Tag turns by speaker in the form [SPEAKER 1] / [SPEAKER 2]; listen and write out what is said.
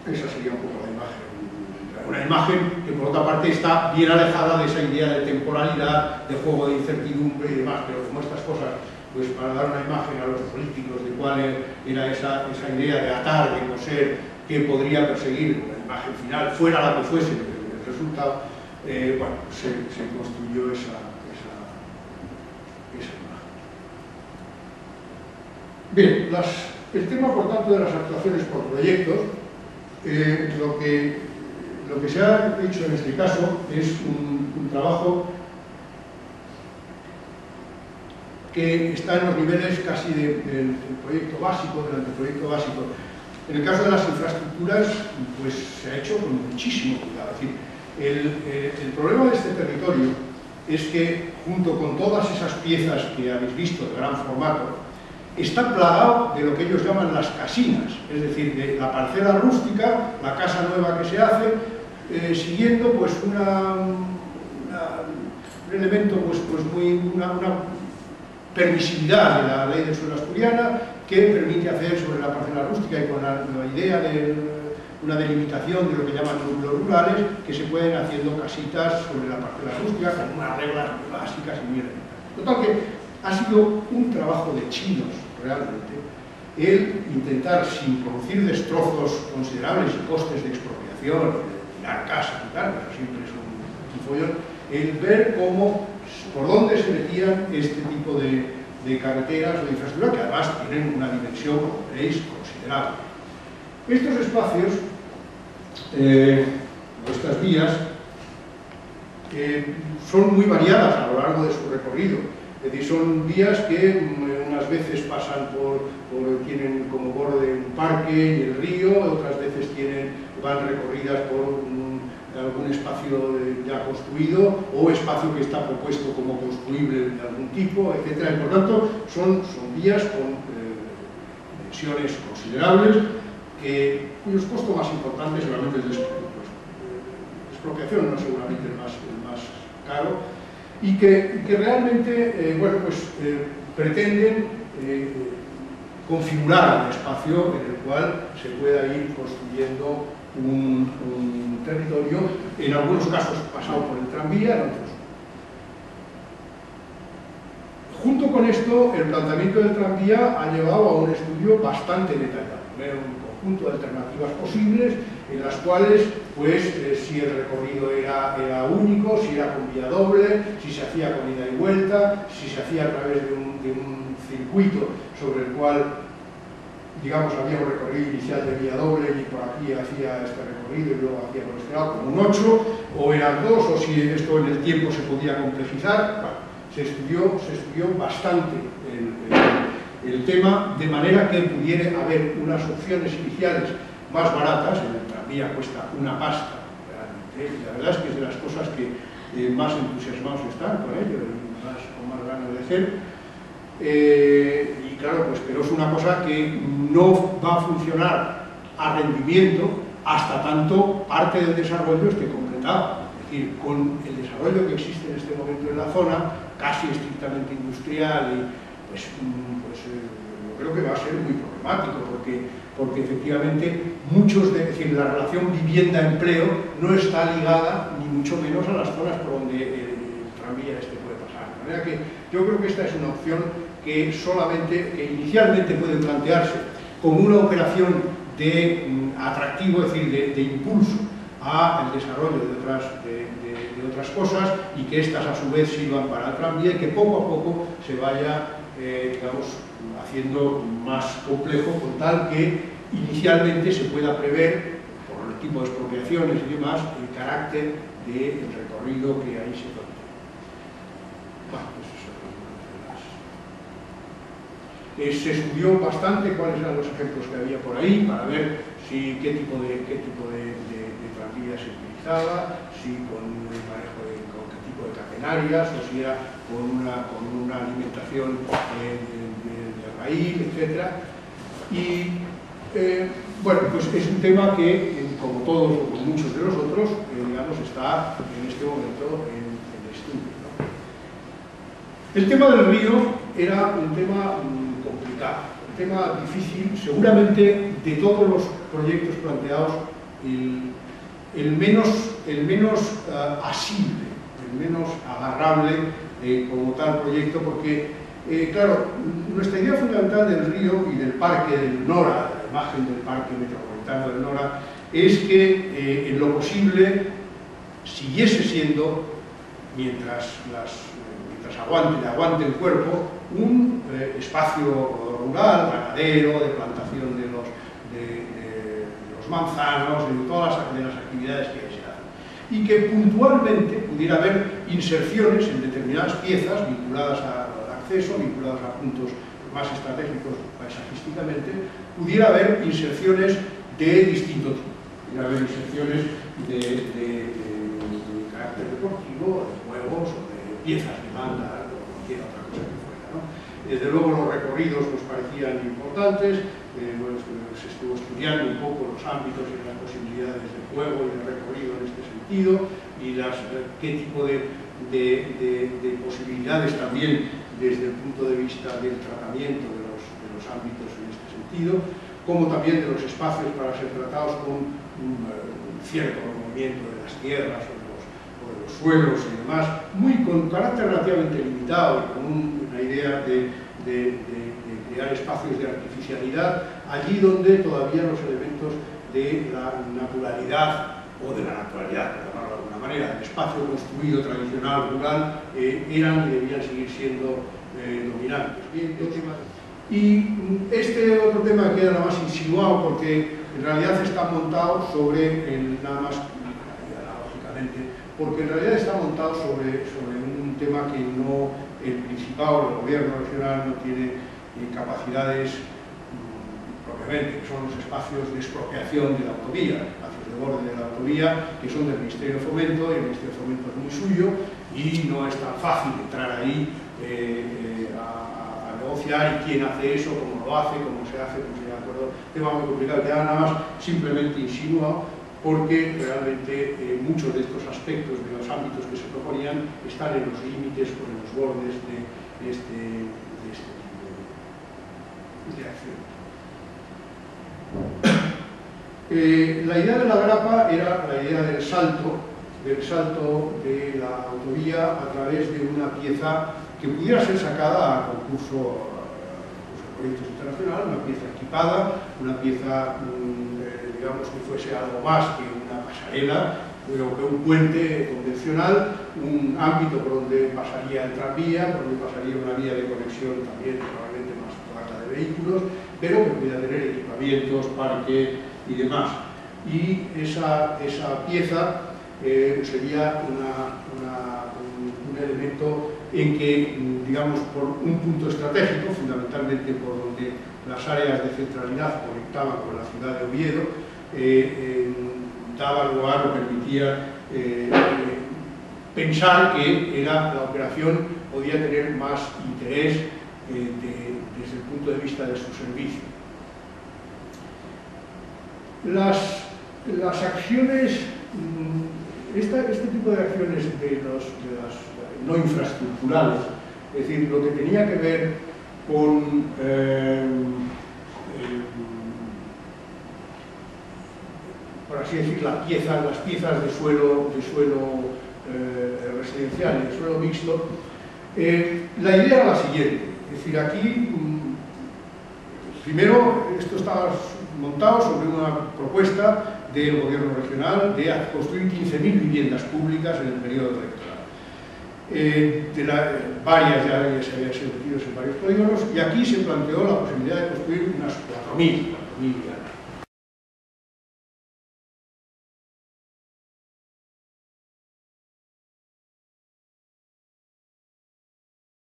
[SPEAKER 1] Esa sería un poco la imagen. Una imagen que por otra parte está bien alejada de esa idea de temporalidad, de juego de incertidumbre y demás, pero como estas cosas, pues para dar una imagen a los políticos de cuál era esa idea de atar, de coser, que podría perseguir una imagen final, fuera la que fuese el resultado, bueno, se construyó esa imagen. Bien, el tema, por tanto, de las actuaciones por proyectos, lo que se ha hecho en este caso es un trabajo que está en los niveles casi del proyecto básico, del anteproyecto básico. En el caso de las infraestructuras, pues se ha hecho con muchísimo cuidado. Es decir, el problema de este territorio es que, junto con todas esas piezas que habéis visto de gran formato, está plagado de lo que ellos llaman las casinas, es decir, de la parcela rústica, la casa nueva que se hace, siguiendo pues un elemento una permisividad de la ley del suelo asturiana que permite hacer sobre la parcela rústica y con la idea de una delimitación de lo que llaman núcleos rurales, que se pueden haciendo casitas sobre la parcela rústica con unas reglas muy básicas y muy elementales. Total que ha sido un trabajo de chinos realmente el intentar, sin producir destrozos considerables y costes de expropiación, de tirar casas y tal, pero siempre es un follón, el ver cómo, por dónde se metían este tipo de carreteras o de infraestructura, que además tienen una dimensión, como veréis, considerable. Estos espacios, estas vías, son muy variadas a lo largo de su recorrido. Es decir, son vías que unas veces pasan tienen como borde un parque y el río, otras veces van recorridas por algún espacio ya construido o espacio que está propuesto como construible de algún tipo, etc. Y por tanto, son vías con dimensiones considerables, cuyos costos más importantes seguramente es la expropiación, no seguramente el más caro, y que realmente pretenden configurar un espacio en el cual se pueda ir construyendo un territorio, en algunos casos pasado por el tranvía, en otros. Junto con esto, el planteamiento del tranvía ha llevado a un estudio bastante detallado, un conjunto de alternativas posibles, en las cuales, pues, si el recorrido era único, si era con vía doble, si se hacía con ida y vuelta, si se hacía a través de un circuito sobre el cual, digamos, había un recorrido inicial de vía doble y por aquí hacía este recorrido y luego hacía por este lado como un 8, o eran 2, o si esto en el tiempo se podía complejizar. Bueno, se estudió bastante el tema, de manera que pudiera haber unas opciones iniciales más baratas. En el tranvía cuesta una pasta realmente, y la verdad es que es de las cosas que más entusiasmados están con ello y con más ganas de hacer. Y claro, pues, pero es una cosa que no va a funcionar a rendimiento hasta tanto parte del desarrollo esté completado. Es decir, con el desarrollo que existe en este momento en la zona, casi estrictamente industrial, y yo creo que va a ser muy problemático, porque efectivamente es decir, la relación vivienda-empleo no está ligada ni mucho menos a las zonas por donde el tranvía puede pasar. De manera que yo creo que esta es una opción que inicialmente puede plantearse como una operación de atractivo, es decir, de impulso al desarrollo de otras cosas, y que estas a su vez sirvan para el tranvía, y que poco a poco se vaya, digamos, haciendo más complejo, con tal que inicialmente se pueda prever, por el tipo de expropiaciones y demás, el carácter del recorrido que ahí se plantea. Bueno, pues se estudió bastante cuáles eran los ejemplos que había por ahí, para ver qué tipo de tranvía se utilizaba, si con un manejo con qué tipo de catenarias, o si era con una alimentación de raíz, etc. Y bueno, pues es un tema que, como todos o como muchos de los otros, digamos, está en este momento en estudio, ¿no? El tema del río era un tema complicado, un tema difícil, seguramente de todos los proyectos planteados, el menos asible, el menos agarrable como tal proyecto, porque, claro, nuestra idea fundamental del río y del parque del Nora, de la imagen del parque metropolitano del Nora, es que en lo posible siguiese siendo, mientras aguante el cuerpo, un espacio rural, ganadero, de plantación de los manzanos, de todas las actividades que se hacen. Y que puntualmente pudiera haber inserciones en determinadas piezas vinculadas al acceso, vinculadas a puntos más estratégicos paisajísticamente, pudiera haber inserciones de distinto tipo. Pudiera haber inserciones de carácter deportivo, de juegos, o de piezas de banda, o cualquier otra cosa que fuera, ¿no? Desde luego los recorridos nos parecían importantes. Se estuvo estudiando un poco los ámbitos y las posibilidades de juego y de recorrido en este sentido, y qué tipo de posibilidades también desde el punto de vista del tratamiento de los ámbitos en este sentido, como también de los espacios para ser tratados con un cierto movimiento de las tierras o de los suelos y demás, con carácter relativamente limitado y con una idea de crear espacios de artificialidad allí donde todavía los elementos de la naturalidad o de la naturalidad, por llamarlo de alguna manera, el espacio construido tradicional, rural, eran y debían seguir siendo dominantes. Y este otro tema queda nada más insinuado porque en realidad está montado sobre nada más, lógicamente, porque en realidad está montado sobre un tema que no, el Principado, el gobierno regional no tiene capacidades propiamente, que son los espacios de expropiación de la autovía, espacios de borde de la autovía, que son del Ministerio de Fomento, y el Ministerio de Fomento es muy suyo, y no es tan fácil entrar ahí a negociar, y quién hace eso, cómo lo hace, cómo se hace, cómo se llega a acuerdo. Tema muy complicado, que nada más simplemente insinuado, porque realmente muchos de estos aspectos de los ámbitos que se proponían están en los límites o en los bordes de este tipo de acción. La idea de la grapa era la idea del salto de la autovía a través de una pieza que pudiera ser sacada a concurso de proyectos internacionales, una pieza equipada, una pieza digamos que fuese algo más que una pasarela, pero que un puente convencional, un ámbito por donde pasaría el tranvía, por donde pasaría una vía de conexión también probablemente más larga de vehículos, pero que pudiera tener equipamientos, parque y demás. Y esa pieza sería un elemento en que, digamos, por un punto estratégico, fundamentalmente por donde las áreas de centralidad conectaban con la ciudad de Oviedo, daba lugar o permitía pensar que la operación podía tener más interés desde el punto de vista de su servicio. Las acciones, este tipo de acciones de las no infraestructurales, es decir, lo que tenía que ver con por así decir, las piezas de suelo residencial, de suelo mixto, la idea era la siguiente, es decir, aquí, primero, esto estaba montado sobre una propuesta del gobierno regional de construir 15.000 viviendas públicas en el periodo electoral. Varias ya se habían sido metidos en varios polígonos, y aquí se planteó la posibilidad de construir unas 4.000 viviendas.